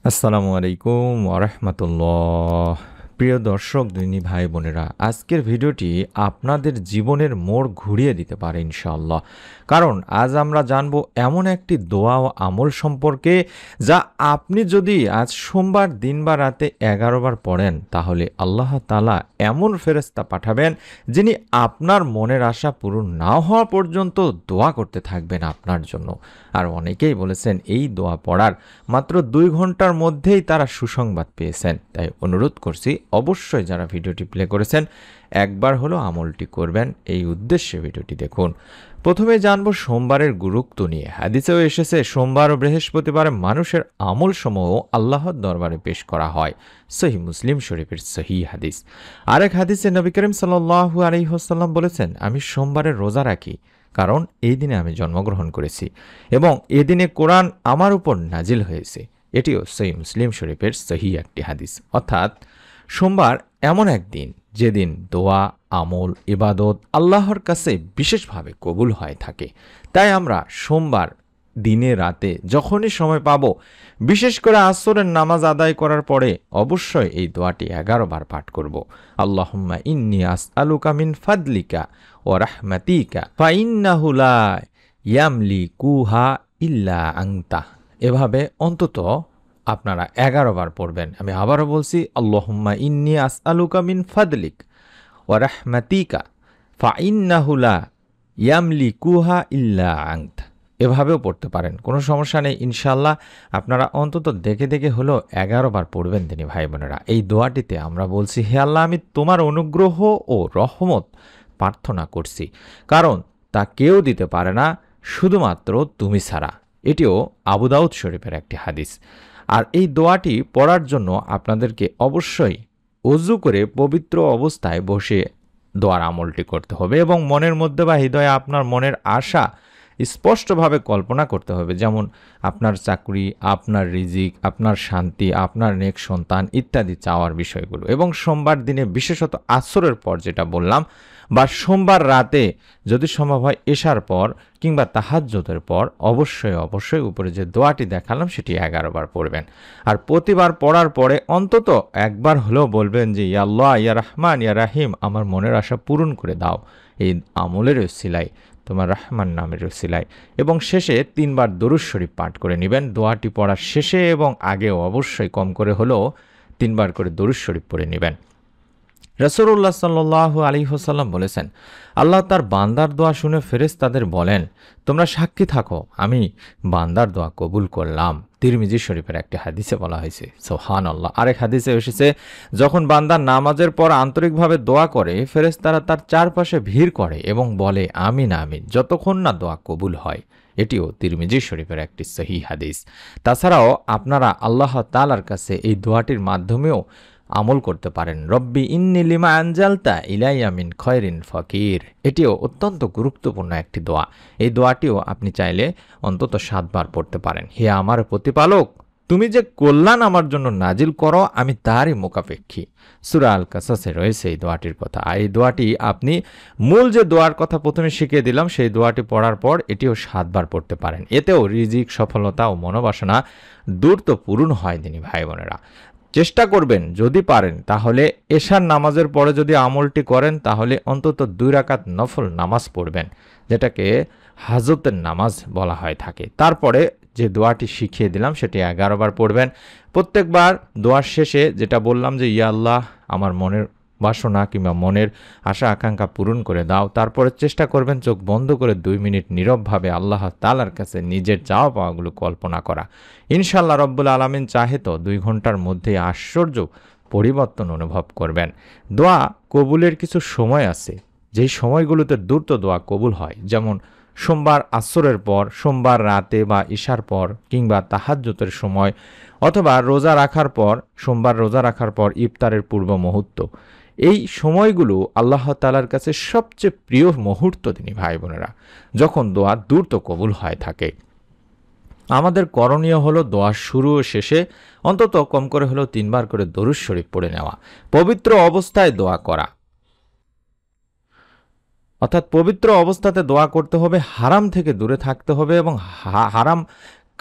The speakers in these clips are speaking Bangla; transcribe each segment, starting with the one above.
আসসালামু আলাইকুম ওরহমতুল্লাহ। প্রিয় দর্শক দিনী ভাই বোনেরা, আজকের ভিডিওটি আপনাদের জীবনের মোড় ঘুরিয়ে দিতে পারে ইনশাআল্লাহ। কারণ আজ আমরা জানব এমন একটি দোয়া ও আমল সম্পর্কে, যা আপনি যদি আজ সোমবার দিন বা রাতে 11 বার পড়েন, তাহলে আল্লাহ তাআলা এমন ফেরেশতা পাঠাবেন যিনি আপনার মনের আশা পূরণ না হওয়া পর্যন্ত দোয়া করতে থাকবেন আপনার জন্য। আর অনেকেই বলেছেন এই দোয়া পড়ার মাত্র 2 ঘন্টার মধ্যেই তারা সুসংবাদ পেয়েছেন। তাই অনুরোধ করছি, অবশ্যই যারা ভিডিওটি প্লে করেছেন একবার হলো আমলটি করবেন, এই উদ্দেশ্যে ভিডিওটি দেখুন। প্রথমে জানব সোমবারের গুরুত্ব নিয়ে। হাদিসেও এসেছে সোমবার ও বৃহস্পতিবার মানুষের আমলসমূহ আল্লাহর দরবারে পেশ করা হয়। সহিহ মুসলিম শরীফের সহিহ হাদিস। আরেক হাদিসে নবী করিম সাল্লাল্লাহু আলাইহি ওয়াসাল্লাম বলেছেন, আমি সোমবারের রোজা রাখি, কারণ এই দিনে আমি জন্মগ্রহণ করেছি এবং এদিনে কোরআন আমার উপর নাজিল হয়েছে। এটিও সহিহ মুসলিম শরীফের সহিহ একটি হাদিস। অর্থাৎ সোমবার এমন একদিন যেদিন দোয়া, আমল, ইবাদত আল্লাহর কাছে বিশেষভাবে কবুল হয়ে থাকে। তাই আমরা সোমবার দিনে রাতে যখনই সময় পাব, বিশেষ করে আসরের নামাজ আদায় করার পরে অবশ্যই এই দোয়াটি 11 বার পাঠ করব। আল্লাহুম্মা ইন্নী আসআলুকা মিন ফাদলিকা ওয়া রাহমাতিকা ফাইন্নাহু লা ইয়ামলিকুহা ইল্লা আনতা। এভাবে অন্তত আপনারা 11 বার পড়বেন। আমি আবারও বলছি, আল্লাহুম্মা ইন্নী আসআলুকা মিন ফাদলিক ওয়া রাহমাতিকা ফাইন্নাহু লা ইয়ামলিকুহা ইল্লা আনতা। এভাবেও পড়তে পারেন, কোনো সমস্যা নেই ইনশাআল্লাহ। আপনারা অন্তত দেখে দেখে হলেও 11 বার পড়বেন তিনি ভাই বোনেরা। এই দোয়াটিতে আমরা বলছি, হে আল্লাহ, আমি তোমার অনুগ্রহ ও রহমত প্রার্থনা করছি, কারণ তা কেউ দিতে পারে না শুধুমাত্র তুমি ছাড়া। এটিও আবু দাউদ শরীফের একটি হাদিস। আর এই দোয়াটি পড়ার জন্য আপনাদেরকে অবশ্যই অজু করে পবিত্র অবস্থায় বসে দোয়ার আমলটি করতে হবে এবং মনের মধ্যে বা হৃদয়ে আপনার মনের আশা স্পষ্টভাবে কল্পনা করতে হবে। যেমন আপনার চাকরি, আপনার রিজিক, আপনার শান্তি, আপনার নেক সন্তান ইত্যাদি চাওয়ার বিষয়গুলো। এবং সোমবার দিনে বিশেষত আসরের পর যেটা বললাম, বা সোমবার রাতে যদি সম্ভব হয় এশার পর কিংবা তাহাজ্জুদের পর অবশ্যই উপরে যে দোয়াটি দেখালাম সেটি 11 বার পড়বেন। আর প্রতিবার পড়ার পরে অন্তত একবার হলেও বলবেন যে, ইয়া আল্লাহ, ইয়া রহমান, ইয়া রাহিম, আমার মনের আশা পূরণ করে দাও এই আমলের ওসিলায়, তোমার রহমান নামের ওসিলায়। এবং শেষে 3 বার দরুদ শরীফ পাঠ করে নেবেন। দোয়াটি পড়ার শেষে এবং আগেও অবশ্যই কম করে হলেও 3 বার করে দরুদ শরীফ পড়ে নেবেন। রাসূলুল্লাহ সাল্লাল্লাহু আলাইহি ওয়াসাল্লাম বলেছেন, আল্লাহ তার বান্দার দোয়া শুনে ফেরেশতাদের বলেন, তোমরা সাক্ষী থাকো, আমি বান্দার দোয়া কবুল করলাম। তিরমিজি শরীফের একটি হাদিসে বলা হয়েছে। সুবহানাল্লাহ। আরেক হাদিসে এসেছে, যখন বান্দা নামাজের পর আন্তরিকভাবে দোয়া করে, ফেরেশতারা তার চারপাশে ভিড় করে এবং বলে আমিন আমিন, যতক্ষণ না দোয়া কবুল হয়। এটিও তিরমিজি শরীফের একটি সহিহ হাদিস। তাছাড়াও আপনারা আল্লাহ তাআলার কাছে এই দোয়াটির মাধ্যমেও আমল করতে পারেন। রব্বি ইন্নী লিমা আনজালতা ইলাইয়া মিন খয়রিন ফকির। এটিও অত্যন্ত গুরুত্বপূর্ণ একটি দোয়া। এই দোয়াটিও আপনি চাইলে অন্তত 7 বার পড়তে পারেন। হে আমার প্রতিপালক, তুমি যে কল্যাণ আমার জন্য নাজিল করো, আমি তারই মোকাপেক্ষী। সূরা আল কাসাসে রয়েছে এই দোয়াটির কথা। এই দোয়াটি আপনি মূল যে দোয়ার কথা প্রথমে শিখিয়ে দিলাম, সেই দোয়াটি পড়ার পর এটিও 7 বার পড়তে পারেন। এতেও রিজিক, সফলতা ও মনোবাসনা দ্রুত পূরণ হয় দিনী ভাই বোনেরা। চেষ্টা করবেন যদি পারেন, তাহলে এশার নামাজের পরে যদি আমলটি করেন, তাহলে অন্তত 2 রাকাত নফল নামাজ পড়বেন, যেটাকে হাজতের নামাজ বলা হয় থাকে। তারপরে যে দোয়াটি শিখিয়ে দিলাম সেটি 11 বার পড়বেন। প্রত্যেকবার দোয়ার শেষে যেটা বললাম যে, ইয়া আল্লাহ, আমার মনের বাসনা কিংবা মনের আশা আকাঙ্ক্ষা পূরণ করে দাও। তারপরে চেষ্টা করবেন চোখ বন্ধ করে 2 মিনিট নীরবভাবে আল্লাহ তাআলার কাছে নিজের চাওয়া পাওয়াগুলো কল্পনা করা। ইনশাআল্লাহ রব্বুল আলামিন চাহে তো 2 ঘন্টার মধ্যে আশ্চর্য পরিবর্তন অনুভব করবেন। দোয়া কবুলের কিছু সময় আছে, যেই সময়গুলোতে দ্রুত দোয়া কবুল হয়। যেমন সোমবার আসরের পর, সোমবার রাতে বা ইশার পর, কিংবা তাহাজ্জুদের সময়, অথবা রোজা রাখার পর, সোমবার রোজা রাখার পর ইফতারের পূর্ব মুহূর্ত। এই সময়গুলো আল্লাহ তাআলার কাছে সবচেয়ে প্রিয় মুহূর্ত তিনি ভাই বোনেরা, যখন দোয়া দ্রুত কবুল হয় থাকে। আমাদের করণীয় হলো দোয়া শুরু ও শেষে অন্তত কম করে হলেও 3 বার করে দরুদ শরীফ পড়ে নেওয়া। পবিত্র অবস্থায় দোয়া করা, অর্থাৎ পবিত্র অবস্থাতে দোয়া করতে হবে, হারাম থেকে দূরে থাকতে হবে এবং হারাম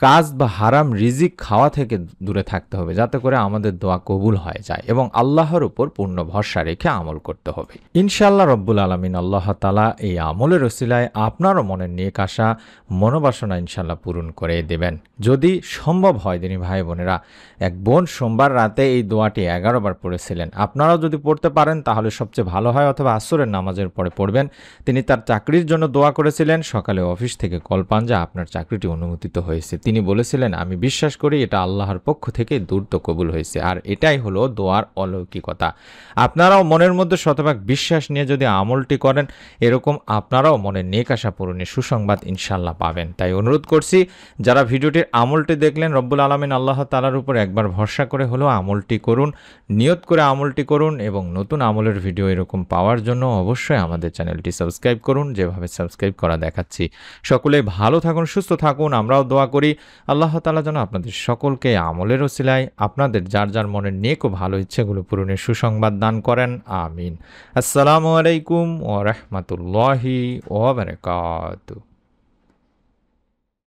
কাজ বা হারাম রিজিক খাওয়া থেকে দূরে থাকতে হবে, যাতে করে আমাদের দোয়া কবুল হয়ে যায়, এবং আল্লাহর উপর পূর্ণ ভরসা রেখে আমল করতে হবে। ইনশাআল্লাহ রব্বুল আলামিন আল্লাহ তাআলা এই আমলের ওসিলায় আপনারও মনের নেক আশা মনোবাসনা ইনশাআল্লাহ পূরণ করে দেবেন। যদি সম্ভব হয় দিনী ভাই বোনেরা, এক বোন সোমবার রাতে এই দোয়াটি 11 বার পড়েছিলেন। আপনারাও যদি পড়তে পারেন তাহলে সবচেয়ে ভালো হয়, অথবা আসরের নামাজের পরে পড়বেন। তিনি তার চাকরির জন্য দোয়া করেছিলেন। সকালে অফিস থেকে কল পান যে আপনার চাকরিটি অনুমোদিত হয়েছে। তিনি বলেছিলেন, আমি বিশ্বাস করি এটা আল্লাহর পক্ষ থেকে দ্রুত কবুল হয়েছে। আর এটাই হলো দোয়ার অলৌকিকতা। আপনারাও মনের মধ্যে শতভাগ বিশ্বাস নিয়ে যদি আমলটি করেন, এরকম আপনারাও মনের নেক আশা পূরণের সুসংবাদ ইনশাল্লাহ পাবেন। তাই অনুরোধ করছি, যারা ভিডিওটির আমলটি দেখলেন, রব্বুল আলামিন আল্লাহ তাআলার উপর একবার ভরসা করে হলেও আমলটি করুন, নিয়ত করে আমলটি করুন, এবং নতুন আমলের ভিডিও এরকম পাওয়ার জন্য অবশ্যই আমাদের চ্যানেলটি সাবস্ক্রাইব করুন, যেভাবে সাবস্ক্রাইব করা দেখাচ্ছি। সকলেই ভালো থাকুন, সুস্থ থাকুন। আমরাও দোয়া করি আল্লাহ তাআলা যেন আপনাদের সকলকে আমলের ওসিলায় আপনাদের যার যার মনের নেক ও ভালো ইচ্ছেগুলো পূরণের সুসংবাদ দান করেন। আমিন। আসসালামু আলাইকুম ওয়া রাহমাতুল্লাহি ওয়া বারাকাতুহু।